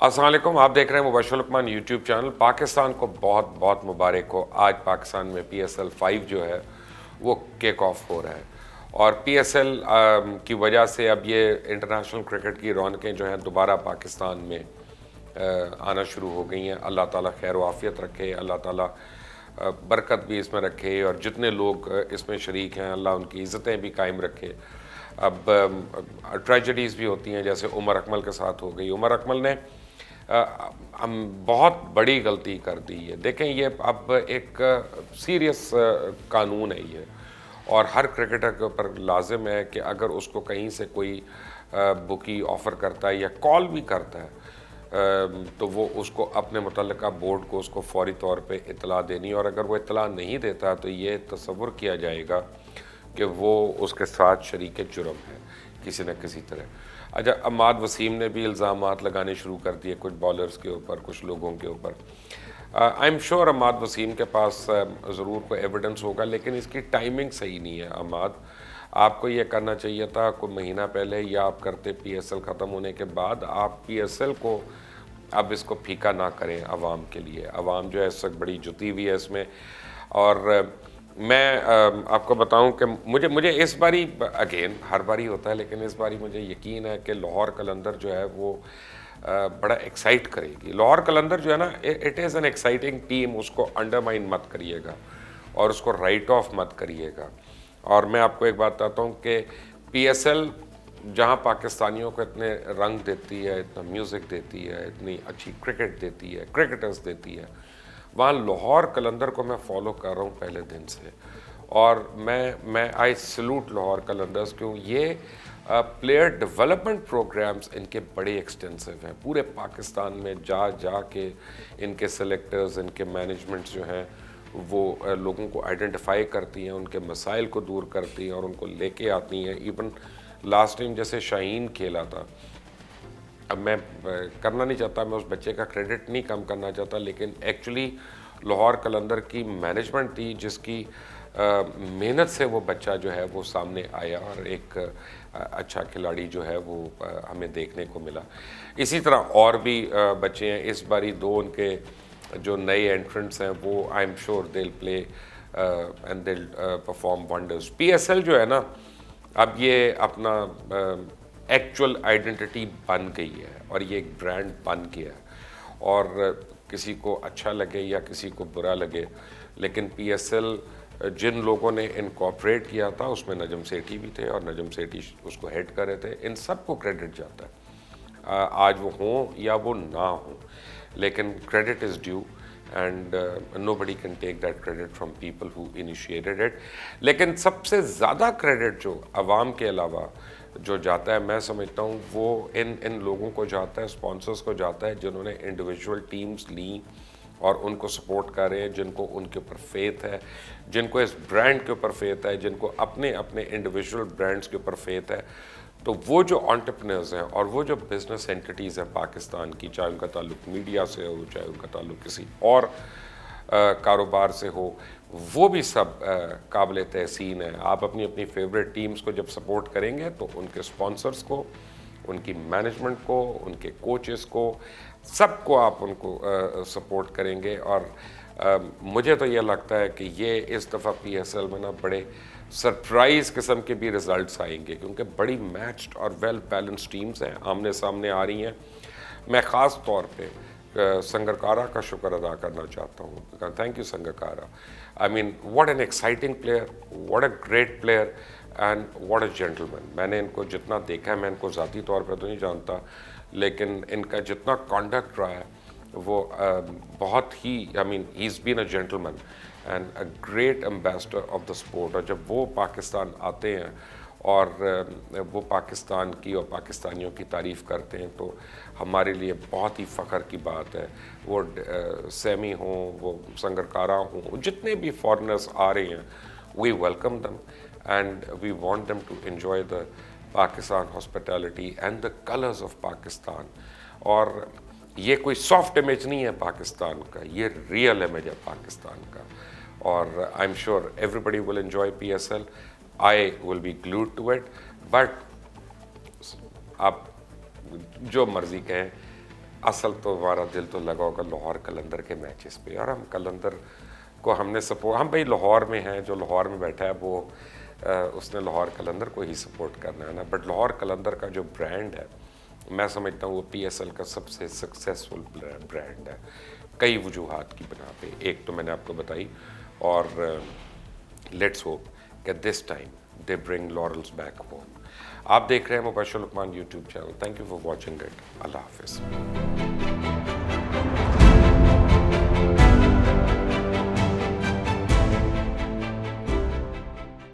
السلام علیکم، آپ دیکھ رہے ہیں مبشر لقمان یوٹیوب چینل۔ پاکستان کو بہت بہت مبارک ہو۔ آج پاکستان میں پی ایس ایل 5 جو ہے وہ کیک آف ہو رہا ہے، اور پی ایس ایل کی وجہ سے اب یہ انٹرنیشنل کرکٹ کی رونقیں جو ہیں دوبارہ پاکستان میں آنا شروع ہو گئی ہیں۔ اللہ تعالیٰ خیر و عافیت رکھے، اللہ تعالیٰ برکت بھی اس میں رکھے، اور جتنے لوگ اس میں شریک ہیں اللہ ان کی عزتیں بھی قائم رکھے۔ اب ٹریجڈیز بھی ہوتی ہیں، جیسے عمر اکمل کے ساتھ ہو گئی۔ عمر اکمل نے ہم بہت بڑی غلطی کر دی ہے۔ دیکھیں، یہ اب ایک سیریس قانون ہے یہ، اور ہر کرکٹر کے اوپر لازم ہے کہ اگر اس کو کہیں سے کوئی بکی آفر کرتا ہے یا کال بھی کرتا ہے تو وہ اس کو اپنے متعلقہ بورڈ کو اس کو فوری طور پہ اطلاع دینی، اور اگر وہ اطلاع نہیں دیتا تو یہ تصور کیا جائے گا کہ وہ اس کے ساتھ شریک جرم ہے کسی نہ کسی طرح۔ اچھا، عماد وسیم نے بھی الزامات لگانے شروع کر دیے کچھ بالرز کے اوپر، کچھ لوگوں کے اوپر۔ آئی ایم شیور عماد وسیم کے پاس ضرور کوئی ایویڈنس ہوگا، لیکن اس کی ٹائمنگ صحیح نہیں ہے۔ عماد، آپ کو یہ کرنا چاہیے تھا کوئی مہینہ پہلے، یا آپ کرتے پی ایس ایل ختم ہونے کے بعد۔ آپ پی ایس ایل کو اب اس کو پھیکا نہ کریں عوام کے لیے۔ عوام جو ہے اس وقت بڑی جتی ہوئی ہے اس میں، اور میں آپ کو بتاؤں کہ مجھے اس باری، اگین ہر باری ہوتا ہے لیکن اس باری مجھے یقین ہے کہ لاہور قلندر جو ہے وہ بڑا ایکسائٹ کرے گی۔ لاہور قلندر جو ہے نا، it is an exciting team, اس کو انڈرمائن مت کریے گا اور اس کو رائٹ آف مت کریے گا۔ اور میں آپ کو ایک بات بتاتا ہوں کہ پی ایس ایل جہاں پاکستانیوں کو اتنے رنگ دیتی ہے، اتنا میوزک دیتی ہے، اتنی اچھی کرکٹ دیتی ہے، کرکٹرز دیتی ہے، وہاں لاہور قلندر کو میں فالو کر رہا ہوں پہلے دن سے، اور میں آئی سلوٹ لاہور قلندرز کیوں یہ پلیئر ڈیولپمنٹ پروگرامز ان کے بڑے ایکسٹینسو ہیں۔ پورے پاکستان میں جا کے ان کے سلیکٹرز، ان کے مینجمنٹس جو ہیں وہ لوگوں کو آئیڈینٹیفائی کرتی ہیں، ان کے مسائل کو دور کرتی ہیں اور ان کو لے کے آتی ہیں۔ ایون لاسٹ ٹائم جیسے شاہین کھیلا تھا، اب میں کرنا نہیں چاہتا، میں اس بچے کا کریڈٹ نہیں کم کرنا چاہتا، لیکن ایکچولی لاہور قلندر کی مینجمنٹ تھی جس کی محنت سے وہ بچہ جو ہے وہ سامنے آیا، اور ایک اچھا کھلاڑی جو ہے وہ ہمیں دیکھنے کو ملا۔ اسی طرح اور بھی بچے ہیں، اس باری دو ان کے جو نئے انٹرنٹس ہیں وہ I am sure they'll play and they'll perform wonders. P S L جو ہے نا، اب یہ اپنا ایکچول آئیڈینٹی بن گئی ہے، اور یہ ایک برانڈ بن گیا ہے، اور کسی کو اچھا لگے یا کسی کو برا لگے، لیکن پی ایس ایل جن لوگوں نے انکارپوریٹ کیا تھا اس میں نجم سیٹھی بھی تھے، اور نجم سیٹھی اس کو ہیڈ کر رہے تھے۔ ان سب کو کریڈٹ جاتا ہے، آج وہ ہوں یا وہ نہ ہوں، لیکن credit is due, and nobody can take that credit from people who initiated it۔ لیکن سب سے زیادہ کریڈٹ جو عوام کے علاوہ جو جاتا ہے، میں سمجھتا ہوں وہ ان لوگوں کو جاتا ہے، اسپانسرز کو جاتا ہے جنہوں نے انڈیویجول ٹیمز لیں اور ان کو سپورٹ کر رہے ہیں، جن کو ان کے اوپر فیتھ ہے، جن کو اس برانڈ کے اوپر فیتھ ہے، جن کو اپنے انڈیویجول برانڈز کے اوپر فیتھ ہے۔ تو وہ جو انٹرپرینرز ہیں اور وہ جو بزنس اینٹیز ہیں پاکستان کی، چاہے ان کا تعلق میڈیا سے ہو، چاہے ان کا تعلق کسی اور کاروبار سے ہو، وہ بھی سب قابل تحسین ہیں۔ آپ اپنی اپنی فیوریٹ ٹیمز کو جب سپورٹ کریں گے تو ان کے اسپانسرز کو، ان کی مینجمنٹ کو، ان کے کوچز کو، سب کو آپ ان کو سپورٹ کریں گے۔ اور مجھے تو یہ لگتا ہے کہ یہ اس دفعہ پی ایس ایل میں نا بڑے سرپرائز قسم کے بھی ریزلٹس آئیں گے، کیونکہ بڑی میچڈ اور ویل بیلنس ٹیمز ہیں، آمنے سامنے آ رہی ہیں۔ میں خاص طور پہ سنگکارا کا شکر ادا کرنا چاہتا ہوں۔ Thank you Sangakkara, I mean what an exciting player, what a great player, and what a gentleman. میں نے ان کو جتنا دیکھا ہے، میں ان کو ذاتی طور پہ تو نہیں جانتا، لیکن ان کا جتنا کانڈکٹ رہا ہے وہ بہت ہی، I mean he is been a gentleman and a great ambassador of the sport. اور جب وہ پاکستان آتے ہیں اور وہ پاکستان کی اور پاکستانیوں کی تعریف کرتے ہیں تو ہمارے لیے بہت ہی فخر کی بات ہے۔ وہ سیمی ہوں، وہ سنگکارا ہوں، جتنے بھی فارنرز آ رہے ہیں، we welcome them and we want them to enjoy the Pakistan hospitality and the colours of Pakistan. اور یہ کوئی سافٹ امیج نہیں ہے پاکستان کا، یہ ریئل امیج ہے پاکستان کا، اور I am sure everybody will enjoy P S L. I will be glued to it، but آپ جو مرضی کہیں، اصل تو ہمارا دل تو لگا ہوگا لاہور قلندر کے میچز پہ، اور ہم قلندر کو ہم نے سپورٹ، ہم بھائی لاہور میں ہیں، جو لاہور میں بیٹھا ہے وہ اس نے لاہور قلندر کو ہی سپورٹ کرنا ہے نا. بٹ لاہور قلندر کا جو برانڈ ہے میں سمجھتا ہوں وہ پی ایس ایل کا سب سے سکسیسفل برانڈ ہے کئی وجوہات کی بنا پہ. ایک تو میں نے آپ کو بتائی، اور لیٹس ہوپ کہ this time they bring laurels back home. آپ دیکھ رہے ہیں Mubashir Luqman YouTube channel. Thank you for watching it. اللہ حافظ.